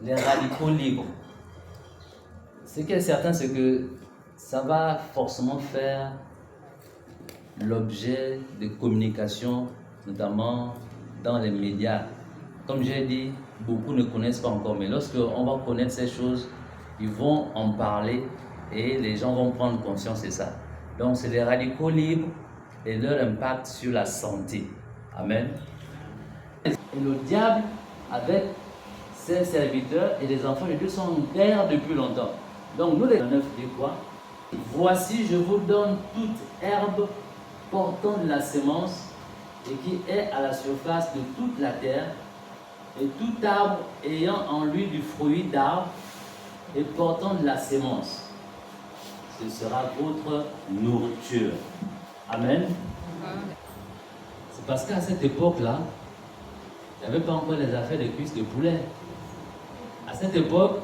les radicaux libres. Ce qui est certain, c'est que ça va forcément faire l'objet de communication, notamment dans les médias. Comme j'ai dit, beaucoup ne connaissent pas encore, mais lorsqu'on va connaître ces choses, ils vont en parler et les gens vont prendre conscience de ça. Donc, c'est les radicaux libres et leur impact sur la santé. Amen. Et le diable, avec ses serviteurs et les enfants de Dieu, sont en guerre depuis longtemps. Donc, nous, les 9 dit quoi? Voici, je vous donne toute herbe portant de la semence et qui est à la surface de toute la terre, et tout arbre ayant en lui du fruit d'arbre et portant de la semence. Ce sera votre nourriture. Amen. C'est parce qu'à cette époque-là, il n'y avait pas encore les affaires de cuisses de poulet. À cette époque,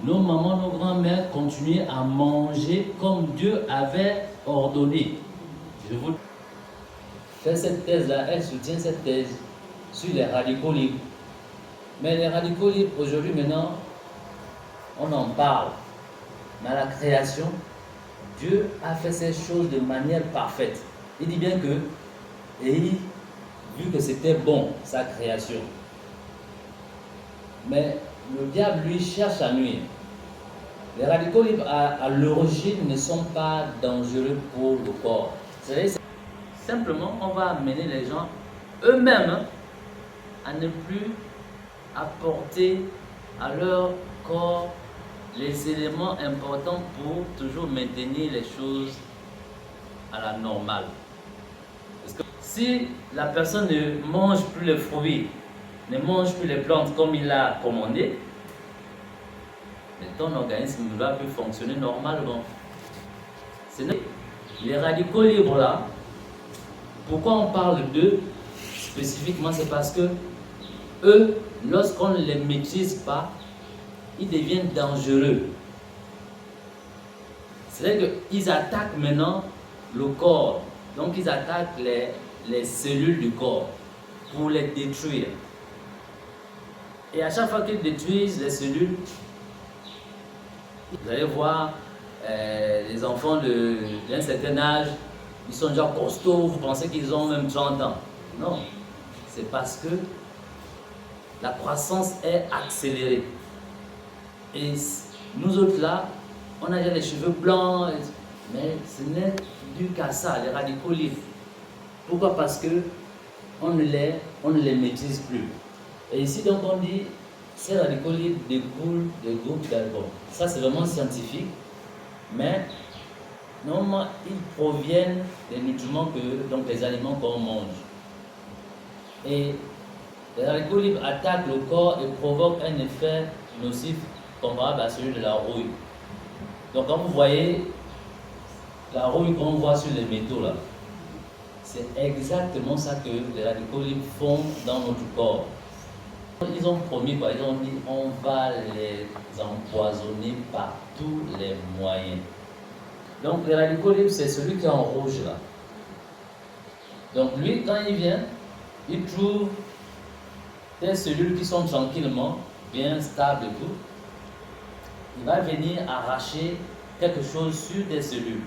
nos mamans, nos grands-mères continuaient à manger comme Dieu avait ordonné. Je vous fais cette thèse-là, elle soutient cette thèse sur les radicaux libres. Mais les radicaux libres, aujourd'hui, maintenant, on en parle. Mais à la création, Dieu a fait ces choses de manière parfaite. Il dit bien que, vu que c'était bon, sa création. Mais le diable, lui, cherche à nuire. Les radicaux libres, à l'origine, ne sont pas dangereux pour le corps. C'est simplement, on va amener les gens eux-mêmes à ne plus apporter à leur corps les éléments importants pour toujours maintenir les choses à la normale. Parce que si la personne ne mange plus les fruits, ne mange plus les plantes comme il l'a commandé, ton organisme ne va plus fonctionner normalement. Les radicaux libres là, pourquoi on parle d'eux spécifiquement, c'est parce que eux, lorsqu'on ne les maîtrise pas, ils deviennent dangereux. C'est-à-dire qu'ils attaquent maintenant le corps. Donc ils attaquent les cellules du corps pour les détruire. Et à chaque fois qu'ils détruisent les cellules, vous allez voir les enfants d'un certain âge, ils sont déjà costauds, vous pensez qu'ils ont même 30 ans. Non, c'est parce que la croissance est accélérée. Et nous autres là, on a déjà les cheveux blancs, mais ce n'est dû qu'à ça, les radicaux libres. Pourquoi? Parce que on ne les maîtrise plus. Et ici donc on dit, ces radicaux libres découlent des groupes d'alcool. Ça c'est vraiment scientifique, mais normalement ils proviennent des nutriments donc des aliments qu'on mange. Et les radicaux libres attaquent le corps et provoquent un effet nocif comparable à celui de la rouille. Donc quand vous voyez la rouille qu'on voit sur les métaux là, c'est exactement ça que les radicaux libres font dans notre corps. Ils ont promis quoi, ils ont dit on va les empoisonner par tous les moyens. Donc les radicaux libres, c'est celui qui est en rouge là. Donc lui, quand il vient, il trouve des cellules qui sont tranquillement, bien stables et tout. Il va venir arracher quelque chose sur tes cellules.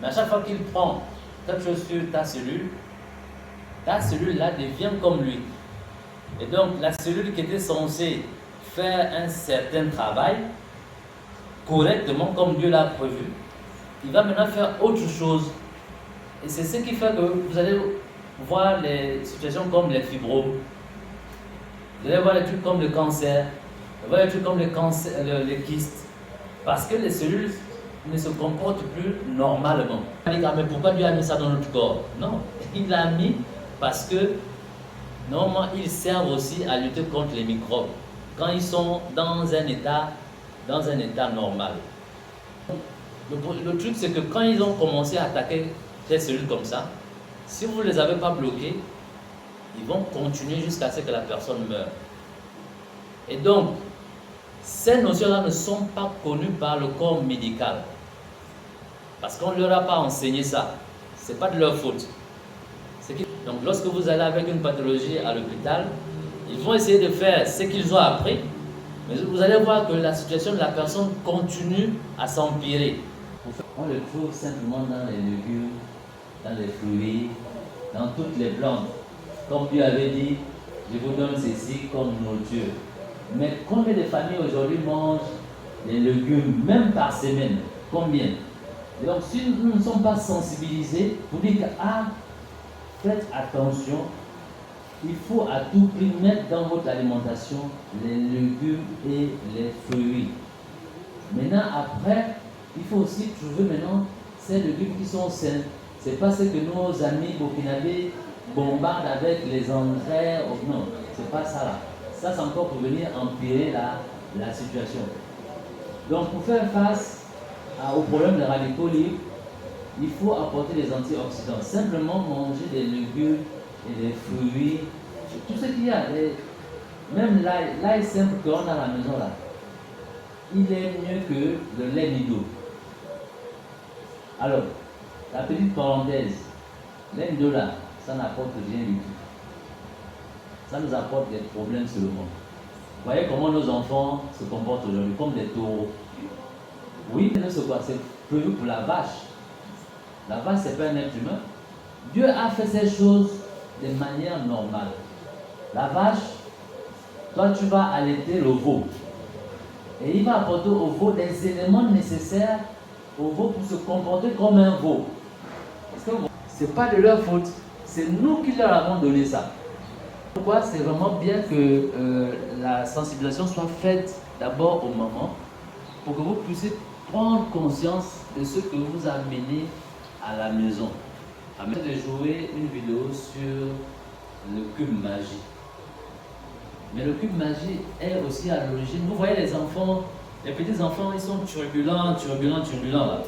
Mais à chaque fois qu'il prend quelque chose sur ta cellule là devient comme lui. Et donc la cellule qui était censée faire un certain travail correctement comme Dieu l'a prévu, il va maintenant faire autre chose. Et c'est ce qui fait que vous allez voir les situations comme les fibromes, vous allez voir les trucs comme le cancer, vous allez voir les trucs comme les kystes, parce que les cellules ne se comportent plus normalement. Mais pourquoi Dieu a mis ça dans notre corps? Non, il l'a mis parce que normalement ils servent aussi à lutter contre les microbes quand ils sont dans un état normal. Le truc c'est que quand ils ont commencé à attaquer ces cellules comme ça, si vous ne les avez pas bloquées, ils vont continuer jusqu'à ce que la personne meure. Et donc, ces notions-là ne sont pas connues par le corps médical. Parce qu'on ne leur a pas enseigné ça. Ce n'est pas de leur faute. Donc, lorsque vous allez avec une pathologie à l'hôpital, ils vont essayer de faire ce qu'ils ont appris, Mais vous allez voir que la situation de la personne continue à s'empirer. On le trouve simplement dans les légumes, dans les fruits, dans toutes les plantes. Comme Dieu avait dit, je vous donne ceci comme nourriture. Mais combien de familles aujourd'hui mangent les légumes, même par semaine? Combien? Et donc, si nous ne sommes pas sensibilisés, vous dites que, faites attention, il faut à tout prix mettre dans votre alimentation les légumes et les fruits. Maintenant, après, il faut aussi trouver maintenant ces légumes qui sont sains. Ce n'est pas ce que nos amis burkinabés bombardent avec les engrais. Non, ce n'est pas ça là. Ça, c'est encore pour venir empirer la situation. Donc, pour faire face au problème des radicaux libres, il faut apporter des antioxydants. Simplement manger des légumes et des fruits, tout ce qu'il y a. Même l'ail simple qu'on a à la maison là, il est mieux que le lait Nido. Alors, la petite parenthèse, lait Nido là, ça n'apporte rien du tout. Ça nous apporte des problèmes seulement. Vous voyez comment nos enfants se comportent aujourd'hui, comme des taureaux. Oui, c'est quoi? C'est prévu pour la vache. La vache, ce n'est pas un être humain. Dieu a fait ces choses de manière normale. La vache, toi tu vas allaiter le veau. Et il va apporter au veau des éléments nécessaires au veau pour se comporter comme un veau. Ce n'est pas de leur faute. C'est nous qui leur avons donné ça. Pourquoi c'est vraiment bien que la sensibilisation soit faite d'abord aux mamans pour que vous puissiez prendre conscience de ce que vous amenez à la maison. Avant de jouer une vidéo sur le cube magie. Mais le cube magie est aussi à l'origine. Vous voyez les enfants, les petits enfants, ils sont turbulents là.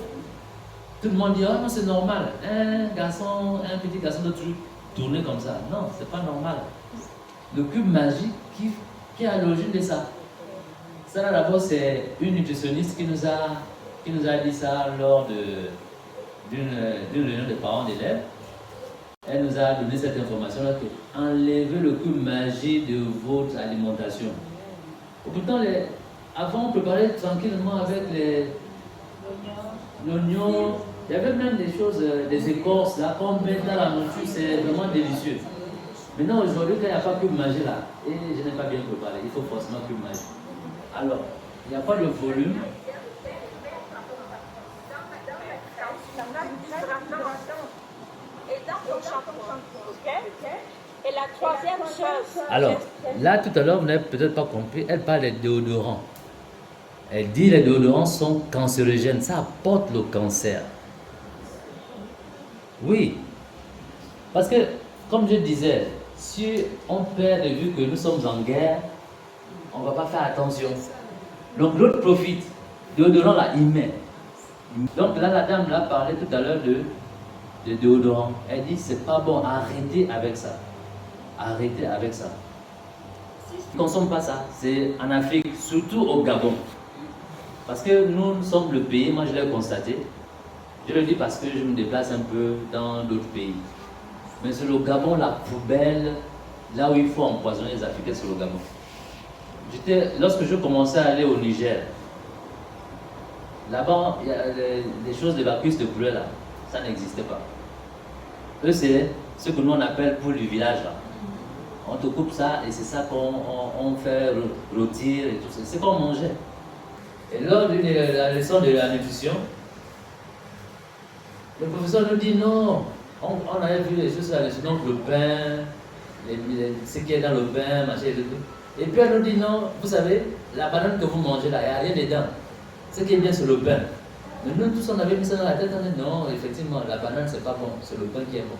Tout le monde dit, oh non, c'est normal. Un petit garçon de truc tourner comme ça. Non, c'est pas normal. Le cube magique qui est à l'origine de ça. Ça là d'abord, c'est une nutritionniste qui nous a dit ça lors d'une réunion de parents d'élèves. Elle nous a donné cette information-là que enlevez le cube magique de votre alimentation. Et pourtant, avant, on préparait tranquillement avec l'oignon. Il y avait même des choses, des écorces là, qu'on met dans la nourriture, c'est vraiment délicieux. Maintenant, aujourd'hui, quand il n'y a pas cube magique là, et je n'ai pas bien préparé, il faut forcément cube magique. Alors, il n'y a pas de volume. Et la troisième chose. Alors, là, tout à l'heure, vous n'avez peut-être pas compris, elle parle des déodorants. Elle dit que les déodorants sont cancérogènes, ça apporte le cancer. Oui, parce que, comme je disais, si on perd de vue que nous sommes en guerre, on ne va pas faire attention. Donc l'autre profite. Déodorant là, il met. Donc là, la dame là parlait tout à l'heure de déodorant. Elle dit c'est pas bon, arrêtez avec ça. Arrêtez avec ça. On ne consomme pas ça. C'est en Afrique, surtout au Gabon. Parce que nous sommes le pays, moi je l'ai constaté. Je le dis parce que je me déplace un peu dans d'autres pays. Mais c'est le Gabon, la poubelle, là où il faut empoisonner les Africains, c'est le Gabon. Lorsque je commençais à aller au Niger, là-bas, il y a des choses d'évacuation de poulet là, ça n'existait pas. Eux, c'est ce que nous on appelle poule du village là. On te coupe ça et c'est ça qu'on fait rôtir et tout ça. C'est qu'on mangeait. Et lors de la leçon de la nutrition, le professeur nous dit non, on avait vu les choses là, donc le pain, ce qui est dans le pain, machin et tout. Et puis elle nous dit non, vous savez, la banane que vous mangez là, il n'y a rien dedans. Ce qui est bien, c'est le pain. Mais nous tous, on avait mis ça dans la tête, on dit non, effectivement, la banane, c'est pas bon, c'est le pain qui est bon.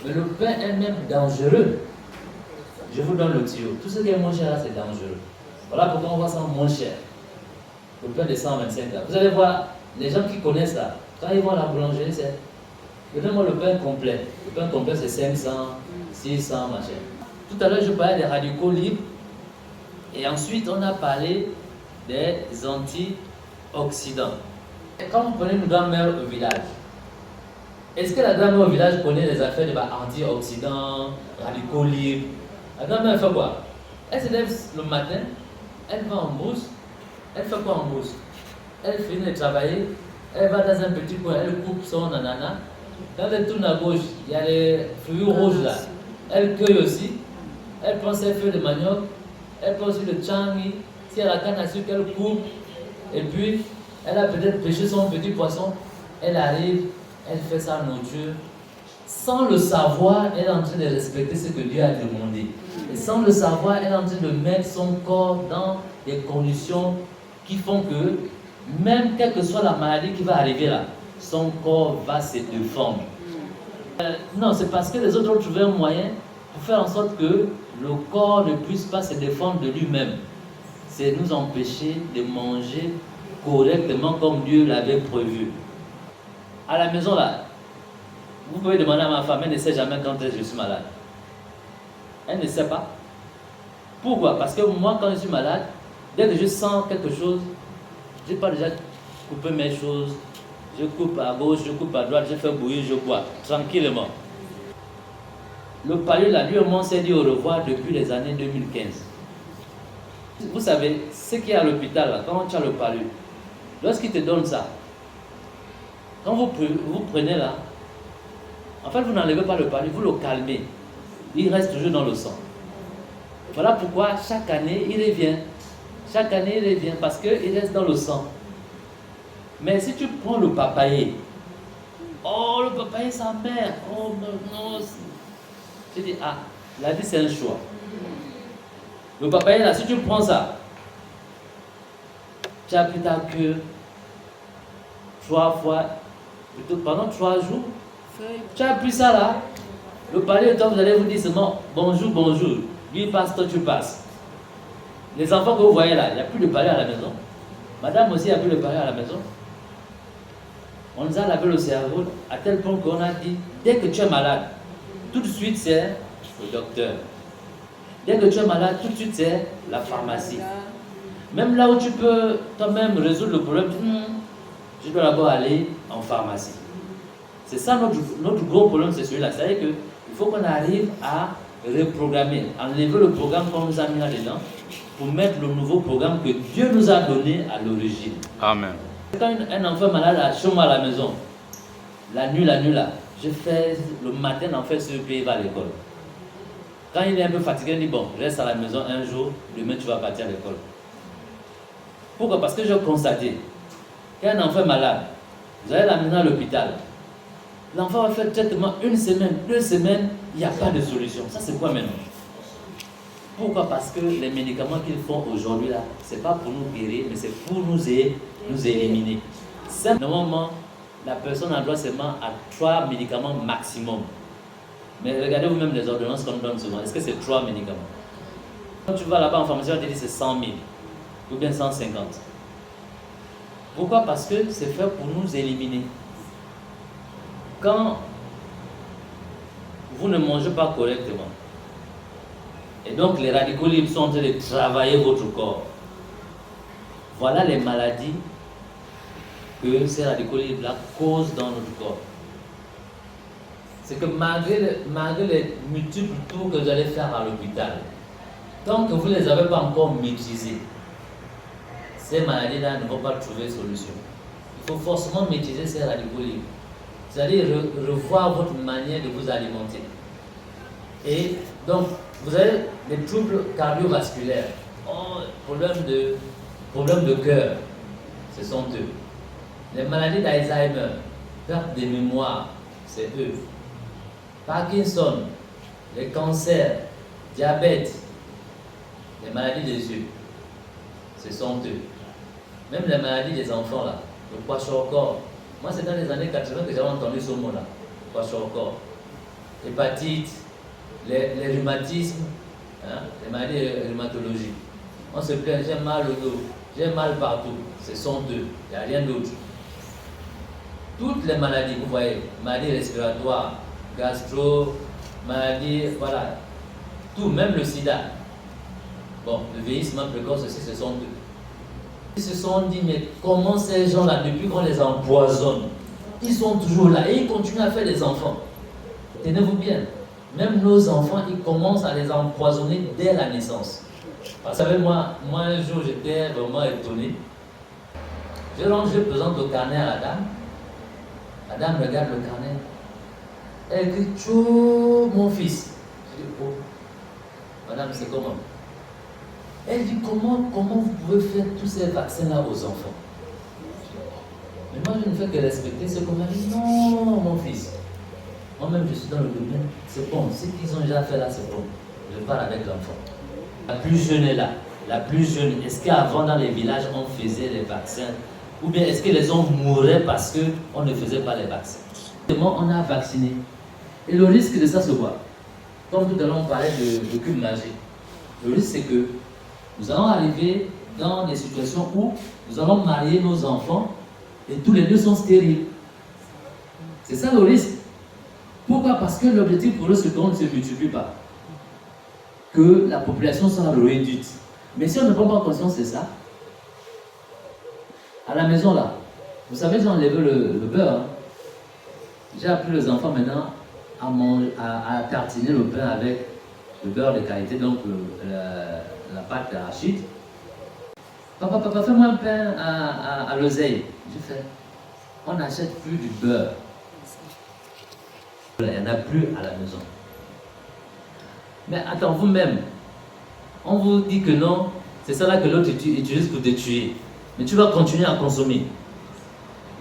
Mais le pain est même dangereux. Je vous donne le tuyau. Tout ce qui est moins cher là, c'est dangereux. Voilà pourquoi on va ça moins cher. Le pain de 125 là. Vous allez voir, les gens qui connaissent ça, quand ils vont à la boulangerie, c'est. Donnez-moi le pain complet. Le pain complet, c'est 500, 600, machin. Tout à l'heure, je parlais des radicaux libres. Et ensuite, on a parlé des antioxydants. Et quand vous prenez une grand-mère au village, est-ce que la grand-mère au village connaît les affaires de antioxydants, radicaux libres? La grand-mère fait quoi? Elle se lève le matin, Elle va en bourse. Elle fait quoi en bourse? Elle finit de travailler. Elle va dans un petit coin. Elle coupe son ananas. Quand elle tourne à gauche, il y a les fruits rouges là. Elle cueille aussi. Elle prend ses feuilles de manioc. Elle prend aussi le changi. Si elle a la canne à sucre, elle coupe. Et puis, elle a peut-être pêché son petit poisson. Elle arrive, elle fait sa nourriture. Sans le savoir, elle est en train de respecter ce que Dieu a demandé. Et sans le savoir, elle est en train de mettre son corps dans des conditions qui font que, même quelle que soit la maladie qui va arriver là, son corps va se défendre. Non, c'est parce que les autres ont trouvé un moyen pour faire en sorte que le corps ne puisse pas se défendre de lui-même. C'est nous empêcher de manger correctement comme Dieu l'avait prévu. À la maison là, vous pouvez demander à ma femme, elle ne sait jamais quand je suis malade. Elle ne sait pas. Pourquoi? Parce que moi, quand je suis malade, dès que je sens quelque chose, je n'ai pas déjà coupé mes choses. Je coupe à gauche, je coupe à droite, je fais bouillir, je bois, tranquillement. Le palu, là, lui, on s'est dit au revoir depuis les années 2015. Vous savez, ce qu'il y a à l'hôpital, là, quand tu as le palu, lorsqu'il te donne ça, quand vous prenez là, en fait, vous n'enlevez pas le palu, vous le calmez. Il reste toujours dans le sang. Voilà pourquoi chaque année, il revient. Chaque année, il revient parce qu'il reste dans le sang. Mais si tu prends le papaye, oh, le papaye, sa mère, oh non, je dis, ah, la vie, c'est un choix. Le papaye, là, si tu prends ça, tu as pris ta queue 3 fois, plutôt pendant 3 jours, tu as pris ça là, le palais, toi, vous allez vous dire seulement bonjour, bonjour. Lui passe, toi tu passes. Les enfants que vous voyez là, il n'y a plus de palais à la maison. Madame aussi, il n'y a plus de palais à la maison. On nous a lavé le cerveau à tel point qu'on a dit, dès que tu es malade, tout de suite c'est le docteur. Dès que tu es malade, tout de suite c'est la pharmacie. Même là où tu peux toi-même résoudre le problème, tu dois d'abord aller en pharmacie. C'est ça notre gros problème, c'est celui-là. C'est-à-dire qu'il faut qu'on arrive à reprogrammer, enlever le programme qu'on nous a mis là-dedans pour mettre le nouveau programme que Dieu nous a donné à l'origine. Amen. Quand un enfant malade a chez moi à la maison, la nuit là, je fais le matin, en fait, ce pays va à l'école. Quand il est un peu fatigué, il dit bon, reste à la maison un jour, demain tu vas partir à l'école. Pourquoi? Parce que j'ai constaté qu'un enfant est malade, vous allez l'amener à l'hôpital. L'enfant va faire traitement 1 semaine, 2 semaines, il n'y a pas de solution. Ça, c'est quoi maintenant? Pourquoi? Parce que les médicaments qu'ils font aujourd'hui là, ce n'est pas pour nous guérir, mais c'est pour nous éliminer. Normalement, la personne a droit seulement à 3 médicaments maximum. Mais regardez vous-même les ordonnances qu'on donne souvent. Est-ce que c'est 3 médicaments? Quand tu vas là-bas en pharmacie, on te dit c'est 100 000 ou bien 150. Pourquoi? Parce que c'est fait pour nous éliminer. Quand vous ne mangez pas correctement, et donc les radicaux libres sont en train de travailler votre corps, voilà les maladies que ces radicaux libres-là causent dans notre corps. C'est que malgré les multiples tours que vous allez faire à l'hôpital, tant que vous ne les avez pas encore maîtrisés, ces maladies-là ne vont pas trouver solution. Il faut forcément maîtriser ces radicaux libres. C'est-à-dire revoir votre manière de vous alimenter. Et donc, vous avez des troubles cardiovasculaires, problèmes de cœur, ce sont eux. Les maladies d'Alzheimer, perte de mémoire, c'est eux. Parkinson, les cancers, diabète, les maladies des yeux, ce sont eux. Même les maladies des enfants, là, le kwashiorkor. Moi, c'est dans les années 80 que j'avais entendu ce mot-là, kwashiorkor. Hépatite, les rhumatismes, hein, les maladies de rhumatologie. On se plaint, j'ai mal au dos, j'ai mal partout. Ce sont eux, il n'y a rien d'autre. Toutes les maladies, vous voyez, maladies respiratoires, gastro, maladies, voilà, tout, même le sida. Bon, le vieillissement précoce aussi, ce sont eux. Ils se sont dit, mais comment ces gens-là, depuis qu'on les empoisonne, ils sont toujours là et ils continuent à faire des enfants. Tenez-vous bien, même nos enfants, ils commencent à les empoisonner dès la naissance. Vous savez, moi un jour, j'étais vraiment étonné. Je présente le carnet à la dame. La dame regarde le carnet. Elle dit, tchou, mon fils. Je dis, oh, madame, c'est comment? Elle dit, comment vous pouvez faire tous ces vaccins-là aux enfants? Mais moi, je ne fais que respecter ce qu'on m'a dit. Non, mon fils. Moi-même, je suis dans le domaine. C'est bon. Ce qu'ils ont déjà fait là, c'est bon. Je parle avec l'enfant. La plus jeune est là. La plus jeune. Est-ce qu'avant, dans les villages, on faisait les vaccins? Ou bien est-ce que les gens mouraient parce qu'on ne faisait pas les vaccins? On a vacciné. Et le risque de ça, c'est quoi? Comme tout à l'heure, on parlait de cube magique. Le risque, c'est que nous allons arriver dans des situations où nous allons marier nos enfants et tous les deux sont stériles. C'est ça le risque. Pourquoi? Parce que l'objectif pour eux, c'est qu'on ne se multiplie pas. Que la population soit réduite. Mais si on ne prend pas conscience de ça, à la maison là, vous savez, j'ai enlevé le beurre. Hein. J'ai appris les enfants maintenant à tartiner le pain avec le beurre de qualité, donc la pâte d'arachide. Papa, fais-moi un pain à l'oseille. J'ai fait. On n'achète plus du beurre. Il n'y en a plus à la maison. Mais attends, vous-même, on vous dit que non, c'est ça là que l'autre utilise pour te tuer. Mais tu vas continuer à consommer.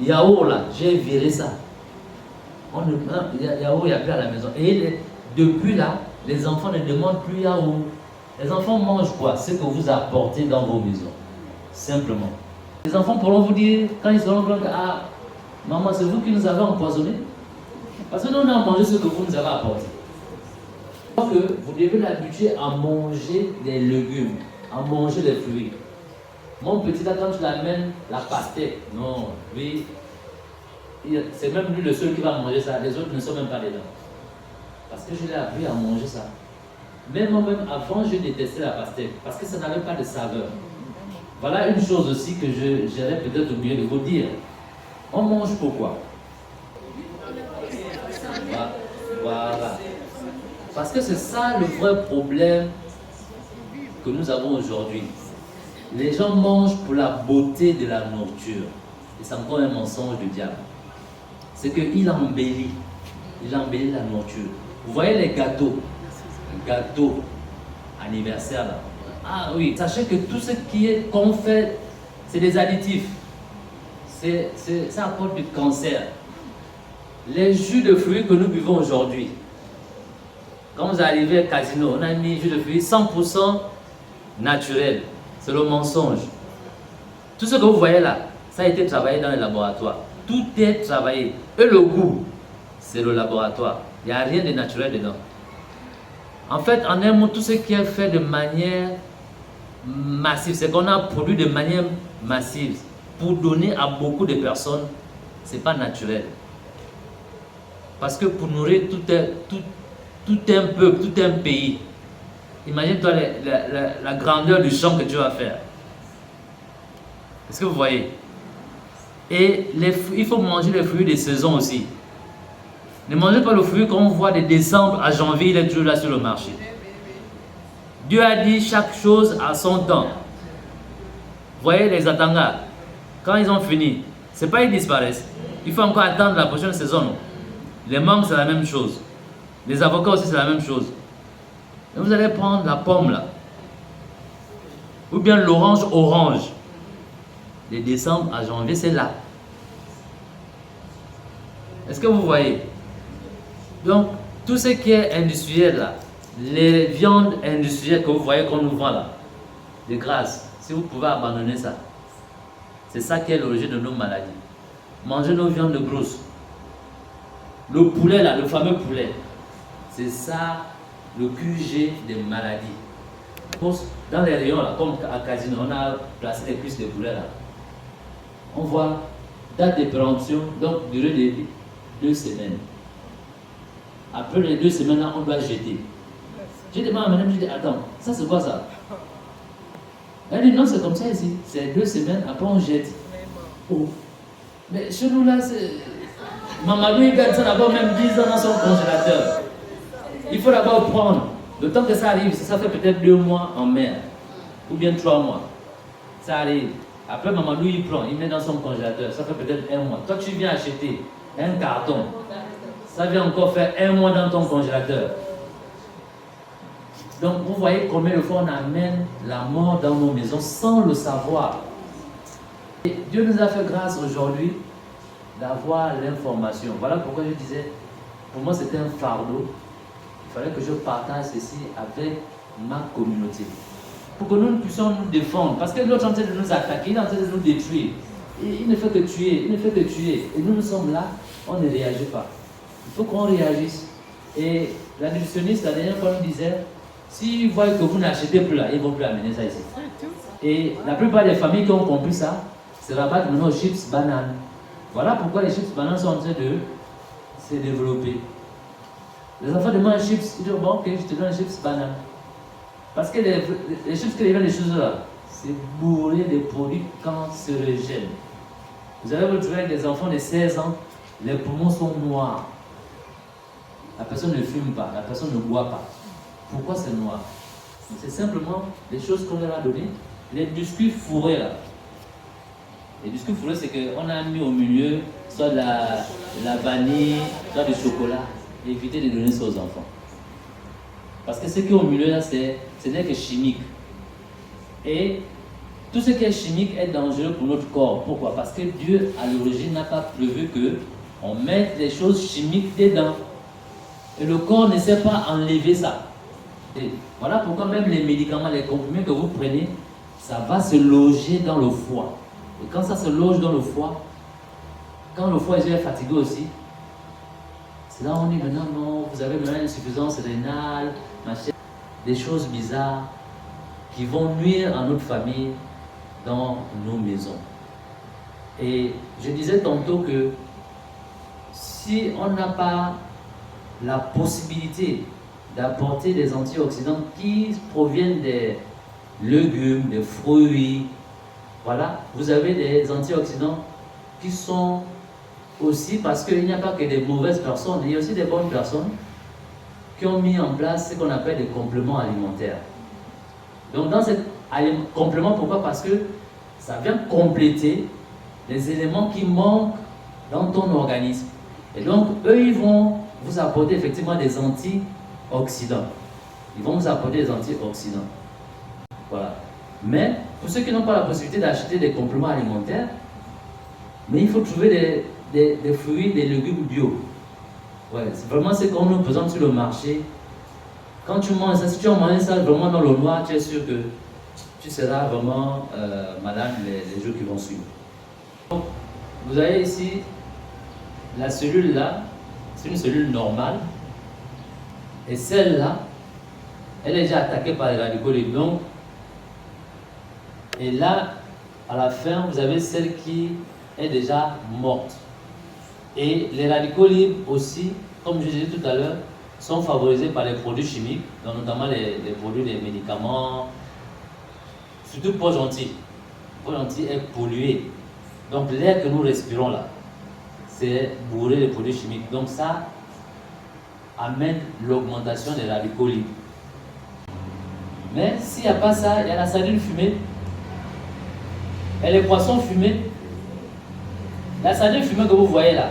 Yaourt là, j'ai viré ça. Yaourt, il n'y a plus à la maison. Et depuis là, les enfants ne demandent plus yaourt. Les enfants mangent quoi? Ce que vous apportez dans vos maisons. Simplement. Les enfants pourront vous dire, quand ils seront grands, ah, maman, c'est vous qui nous avez empoisonnés. Parce que nous, on a mangé ce que vous nous avez apporté. Donc, vous devez l'habituer à manger des légumes, à manger des fruits. Mon petit, là, quand tu l'amènes, la pastèque, non, lui, c'est même lui le seul qui va manger ça. Les autres ne sont même pas dedans. Parce que je l'ai appris à manger ça. Même moi-même, avant, je détestais la pastèque parce que ça n'avait pas de saveur. Voilà une chose aussi que j'aurais peut-être oublié de vous dire. On mange pourquoi? Voilà. Parce que c'est ça le vrai problème que nous avons aujourd'hui. Les gens mangent pour la beauté de la nourriture. Et c'est encore un mensonge du diable. C'est qu'il embellit. Il embellit la nourriture. Vous voyez les gâteaux anniversaire là. Ah oui, sachez que tout ce qu'on fait, c'est des additifs. Ça apporte du cancer. Les jus de fruits que nous buvons aujourd'hui, quand vous arrivez au casino, on a mis jus de fruits 100% naturel. C'est le mensonge. Tout ce que vous voyez là, ça a été travaillé dans les laboratoires. Tout est travaillé. Et le goût, c'est le laboratoire. Il n'y a rien de naturel dedans. En fait, en un mot, tout ce qui est fait de manière massive, c'est qu'on a produit de manière massive pour donner à beaucoup de personnes, ce n'est pas naturel. Parce que pour nourrir tout un peuple, tout un pays, imagine-toi la grandeur du champ que tu vas faire. Est-ce que vous voyez? Et il faut manger les fruits des saisons aussi. Ne mangez pas le fruit qu'on voit de décembre à janvier, il est toujours là sur le marché. Dieu a dit chaque chose à son temps. Vous voyez les Atanga, quand ils ont fini, ce n'est pas qu'ils disparaissent. Il faut encore attendre la prochaine saison. Non? Les mangues, c'est la même chose. Les avocats aussi, c'est la même chose. Et vous allez prendre la pomme là. Ou bien l'orange orange. De décembre à janvier, c'est là. Est-ce que vous voyez? Donc, tout ce qui est industriel là, les viandes industrielles que vous voyez qu'on nous vend là, de grâce, si vous pouvez abandonner ça, c'est ça qui est l'origine de nos maladies. Manger nos viandes grosses. Le poulet là, le fameux poulet, c'est ça le QG des maladies. Dans les rayons là, comme à Casino, on a placé les cuisses de poulet là. On voit date de péremption, donc durée de 2 semaines. Après les 2 semaines là, on doit jeter. J'ai demandé à madame, je dis attends, ça c'est quoi ça? Elle dit non, c'est comme ça ici. C'est 2 semaines, après on jette. Oh. Mais chez nous là, c'est. Mamadou il garde ça d'abord même 10 ans dans son congélateur. Il faut d'abord prendre. Le temps que ça arrive, ça fait peut-être 2 mois en mer. ou bien 3 mois. Ça arrive. Après, Mamadou, il prend, il met dans son congélateur. Ça fait peut-être 1 mois. Toi, tu viens acheter un carton. Ça vient encore faire 1 mois dans ton congélateur. Donc, vous voyez combien de fois on amène la mort dans nos maisons sans le savoir. Et Dieu nous a fait grâce aujourd'hui d'avoir l'information. Voilà pourquoi je disais, pour moi c'était un fardeau. Il fallait que je partage ceci avec ma communauté. Pour que nous puissions nous défendre. Parce que l'autre est en train de nous attaquer, il est en train de nous détruire. Et il ne fait que tuer, il ne fait que tuer. Et nous sommes là, on ne réagit pas. Il faut qu'on réagisse. Et la nutritionniste, la dernière fois, nous disait, s'ils voient que vous n'achetez plus là, ils ne vont plus amener ça ici. Et la plupart des familles qui ont compris ça, se rabattent maintenant aux chips bananes. Voilà pourquoi les chips bananes sont en train de se développer. Les enfants demandent chips, ils disent bon, ok, je te donne les chips bananes. Parce que les chips que les choses là, c'est bourré de produits cancérogènes. Vous allez vous trouver avec des enfants de 16 ans, les poumons sont noirs. La personne ne fume pas, la personne ne boit pas. Pourquoi c'est noir? C'est simplement les choses qu'on leur a données. Les biscuits fourrés là. Les biscuits fourrés, c'est qu'on a mis au milieu soit de la vanille, soit du chocolat. Et éviter de donner ça aux enfants. Parce que ce qui est au milieu là, ce n'est que chimique. Et tout ce qui est chimique est dangereux pour notre corps. Pourquoi? Parce que Dieu, à l'origine, n'a pas prévu qu'on mette des choses chimiques dedans. Et le corps ne sait pas enlever ça. Et voilà pourquoi même les médicaments, les comprimés que vous prenez, ça va se loger dans le foie. Et quand ça se loge dans le foie, quand le foie est fatigué aussi, c'est là où on dit maintenant, non, vous avez maintenant une insuffisance rénale, machin, des choses bizarres qui vont nuire à notre famille dans nos maisons. Et je disais tantôt que si on n'a pas la possibilité d'apporter des antioxydants qui proviennent des légumes, des fruits, voilà, vous avez des antioxydants qui sont aussi, parce qu'il n'y a pas que des mauvaises personnes, il y a aussi des bonnes personnes qui ont mis en place ce qu'on appelle des compléments alimentaires. Donc dans ces compléments, pourquoi? Parce que ça vient compléter les éléments qui manquent dans ton organisme. Et donc eux, ils vont vous apporter effectivement des antioxydants. Ils vont vous apporter des antioxydants. Voilà. Mais pour ceux qui n'ont pas la possibilité d'acheter des compléments alimentaires, mais il faut trouver des fruits, des légumes bio. Ouais, c'est vraiment ce qu'on nous présente sur le marché. Quand tu manges ça, si tu as mangé ça vraiment dans le noir, tu es sûr que tu seras vraiment malade les jours qui vont suivre. Donc, vous avez ici la cellule là, c'est une cellule normale. Et celle-là, elle est déjà attaquée par les radicaux libres. Donc, et là, à la fin, vous avez celle qui est déjà morte. Et les radicaux libres aussi, comme je disais tout à l'heure, sont favorisés par les produits chimiques, donc notamment les produits des médicaments, surtout le pot gentil. Le pot gentil est pollué. Donc l'air que nous respirons là, c'est bourré de produits chimiques. Donc ça amène l'augmentation des radicaux libres. Mais s'il n'y a pas ça, il y a la sardine fumée et les poissons fumés. La sardine fumée que vous voyez là,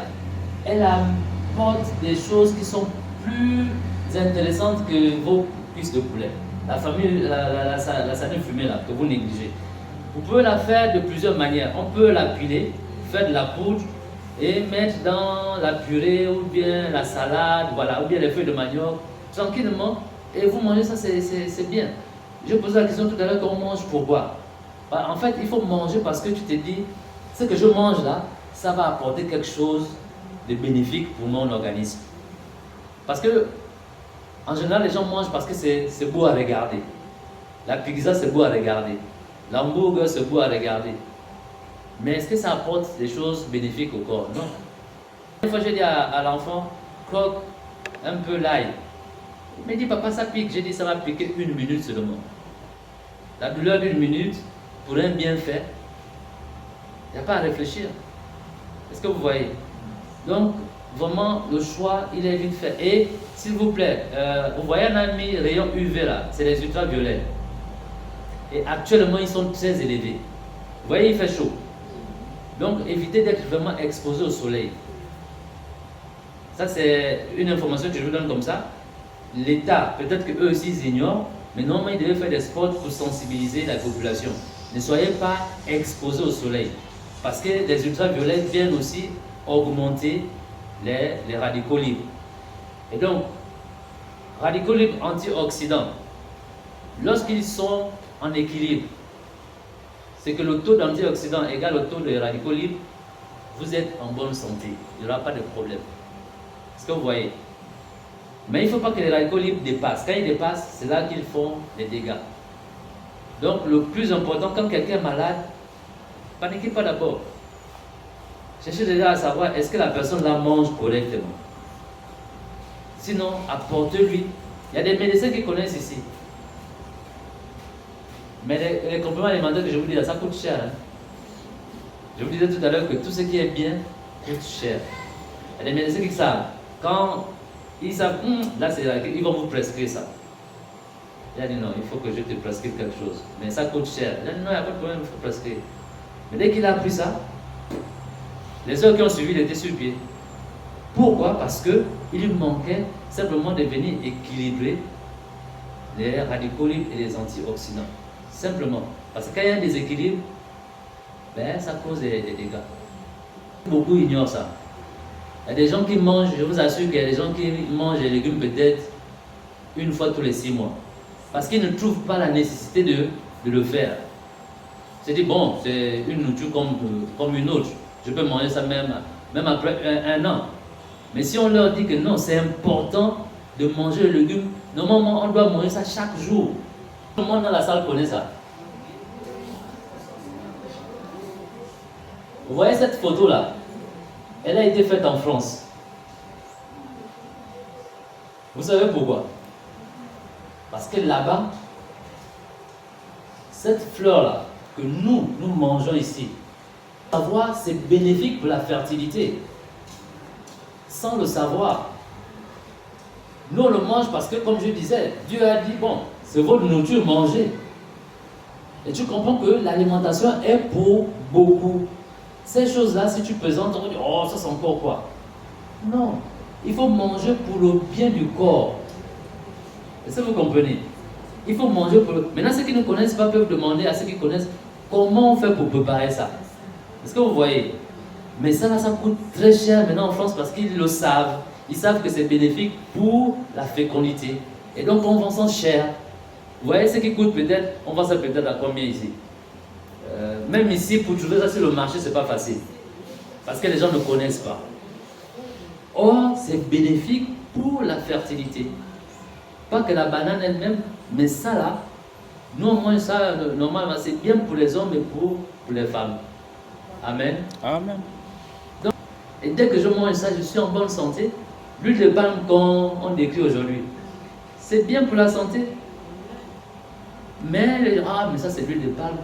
elle apporte des choses qui sont plus intéressantes que vos cuisses de poulet. La sardine fumée là, que vous négligez. Vous pouvez la faire de plusieurs manières. On peut la piler, faire de la poudre et mettre dans la purée ou bien la salade, voilà, ou bien les feuilles de manioc, tranquillement, et vous mangez ça, c'est bien. Je posais la question tout à l'heure, qu'on mange pourquoi? En fait, il faut manger parce que tu te dis, ce que je mange là, ça va apporter quelque chose de bénéfique pour mon organisme. Parce que, en général, les gens mangent parce que c'est beau à regarder. La pizza, c'est beau à regarder. L'hamburger, c'est beau à regarder. Mais est-ce que ça apporte des choses bénéfiques au corps? Non. Une fois, j'ai dit à l'enfant, croque un peu l'ail. Il m'a dit, papa, ça pique. J'ai dit, ça va piquer 1 minute seulement. La douleur d'1 minute, pour un bienfait, il n'y a pas à réfléchir. Est-ce que vous voyez? Donc, vraiment, le choix, il est vite fait. Et, s'il vous plaît, vous voyez, on a mis rayon UV là, c'est les ultraviolets. Et actuellement, ils sont très élevés. Vous voyez, il fait chaud. Donc, évitez d'être vraiment exposé au soleil. Ça, c'est une information que je vous donne comme ça. L'État, peut-être qu'eux aussi, ils ignorent, mais normalement, ils devaient faire des sports pour sensibiliser la population. Ne soyez pas exposés au soleil. Parce que les ultraviolets viennent aussi augmenter les radicaux libres. Et donc, radicaux libres antioxydants, lorsqu'ils sont en équilibre, c'est que le taux d'antioxydants égale au taux de radicaux libres, vous êtes en bonne santé. Il n'y aura pas de problème. Est-ce que vous voyez? Mais il ne faut pas que les radicaux libres dépassent. Quand ils dépassent, c'est là qu'ils font des dégâts. Donc, le plus important, quand quelqu'un est malade, paniquez pas d'abord. Cherchez déjà à savoir, est-ce que la personne là mange correctement? Sinon, apportez-lui. Il y a des médecins qui connaissent ici. Mais les compléments alimentaires que je vous dis là, ça coûte cher. Hein? Je vous disais tout à l'heure que tout ce qui est bien coûte cher. Il y a des médecins qui savent. Quand ils savent, là c'est là, ils vont vous prescrire ça. Il a dit non, il faut que je te prescrive quelque chose. Mais ça coûte cher. Il a dit non, il n'y a pas de problème, il faut prescrire. Mais dès qu'il a appris ça, les heures qui ont suivi, il était sur pied. Pourquoi? Parce qu'il lui manquait simplement de venir équilibrer les radicaux libres et les antioxydants. Simplement. Parce que quand il y a un déséquilibre, ben, ça cause des dégâts. Beaucoup ignorent ça. Il y a des gens qui mangent, je vous assure qu'il y a des gens qui mangent les légumes peut-être une fois tous les 6 mois. Parce qu'ils ne trouvent pas la nécessité de le faire. C'est dit, bon, c'est une nourriture comme une autre. Je peux manger ça même après un an. Mais si on leur dit que non, c'est important de manger les légumes, normalement on doit manger ça chaque jour. Tout le monde dans la salle connaît ça. Vous voyez cette photo-là? Elle a été faite en France. Vous savez pourquoi? Parce que là-bas, cette fleur-là que nous mangeons ici, savoir c'est bénéfique pour la fertilité. Sans le savoir. Nous on le mange parce que, comme je disais, Dieu a dit, bon, c'est votre nourriture, mangez. Et tu comprends que l'alimentation est pour beaucoup. Ces choses-là, si tu présentes, on va dire, oh, ça c'est encore quoi? Non. Il faut manger pour le bien du corps. Est-ce que vous comprenez? Il faut manger pour le... Maintenant, ceux qui ne connaissent pas peuvent demander à ceux qui connaissent comment on fait pour préparer ça. Est-ce que vous voyez? Mais ça, là, ça coûte très cher maintenant en France parce qu'ils le savent. Ils savent que c'est bénéfique pour la fécondité. Et donc, on vend ça cher. Vous voyez ce qui coûte peut-être? On vend ça peut-être à combien ici? Même ici, pour trouver ça sur le marché, c'est pas facile. Parce que les gens ne connaissent pas. Or, c'est bénéfique pour la fertilité. Pas que la banane elle-même, mais ça là, nous au moins ça, normalement, c'est bien pour les hommes et pour les femmes. Amen. Amen. Donc, et dès que je mange ça, je suis en bonne santé. L'huile de palme qu'on décrit aujourd'hui, c'est bien pour la santé. Mais les gens, ah, mais ça c'est l'huile de palme.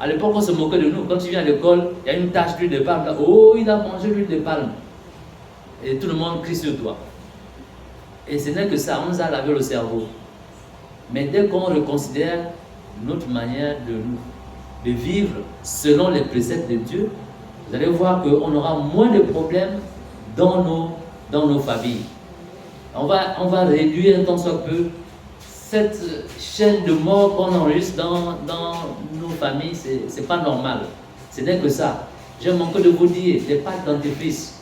À l'époque, on se moquait de nous. Quand tu viens à l'école, il y a une tache d'huile de palme. Là, oh, il a mangé l'huile de palme. Et tout le monde crie sur toi. Et ce n'est que ça, on nous a lavé le cerveau. Mais dès qu'on reconsidère notre manière de vivre selon les préceptes de Dieu, vous allez voir qu'on aura moins de problèmes dans nos familles. On va réduire un tant soit peu cette chaîne de mort qu'on enregistre dans nos familles. C'est pas normal. Ce n'est que ça. J'ai manqué de vous dire, les pâtes dentifrice,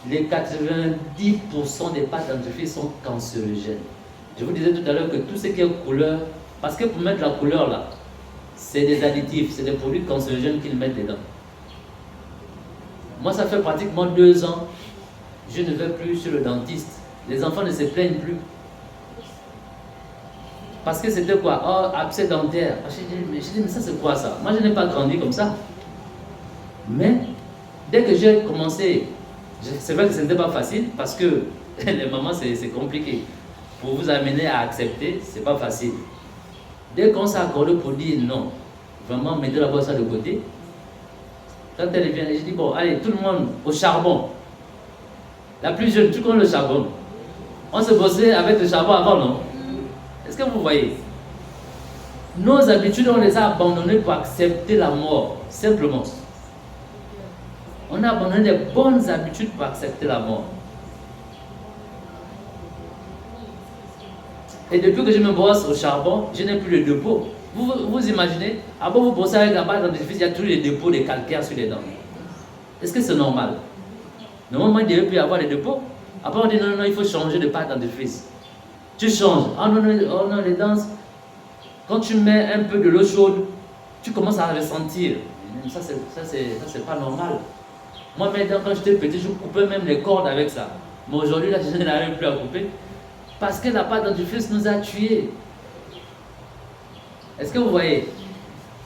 les 90% des pâtes dentifrice sont cancérigènes. Je vous disais tout à l'heure que tout ce qui est couleur, parce que pour mettre la couleur là, c'est des additifs, c'est des produits cancérigènes qu'ils mettent dedans. Moi, ça fait pratiquement 2 ans, je ne vais plus chez le dentiste. Les enfants ne se plaignent plus. Parce que c'était quoi? Oh, abcès dentaire. Je dis, mais ça c'est quoi ça? Moi, je n'ai pas grandi comme ça. Mais, dès que j'ai commencé, c'est vrai que ce n'était pas facile, parce que les mamans, c'est compliqué. Pour vous amener à accepter, c'est pas facile. Dès qu'on s'est accordé pour dire non, vraiment, mettez d'abord ça de côté. Quand elle vient, je dis, bon, allez, tout le monde au charbon. La plus jeune, tu connais le charbon. On se bossait avec le charbon avant, non? Est-ce que vous voyez? Nos habitudes, on les a abandonnées pour accepter la mort, simplement. On a abandonné des bonnes habitudes pour accepter la mort. Et depuis que je me brosse au charbon, je n'ai plus de dépôt. Vous imaginez, avant vous brossez avec la pâte dentifrice, il y a tous les dépôts de calcaire sur les dents. Est-ce que c'est normal? Normalement, il ne devait plus y avoir des dépôts. Après, on dit non, il faut changer de pâte dentifrice. Tu changes. Ah non, les dents, quand tu mets un peu de l'eau chaude, tu commences à ressentir. Ça, c'est pas normal. Moi, maintenant, quand j'étais petit, je coupais même les cordes avec ça. Mais aujourd'hui, là, je n'arrive plus à couper. Parce que la pâte dentifrice nous a tués. Est-ce que vous voyez?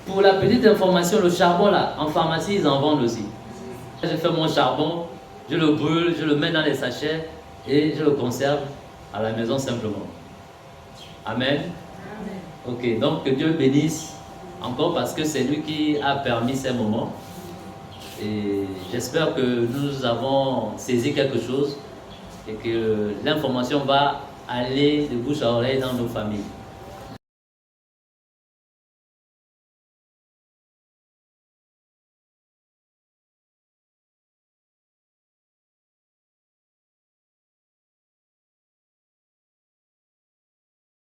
Pour la petite information, le charbon, là, en pharmacie, ils en vendent aussi. Je fais mon charbon, je le brûle, je le mets dans les sachets et je le conserve à la maison simplement. Amen. Ok, donc que Dieu bénisse encore parce que c'est lui qui a permis ces moments. Et j'espère que nous avons saisi quelque chose et que l'information va aller de bouche à oreille dans nos familles.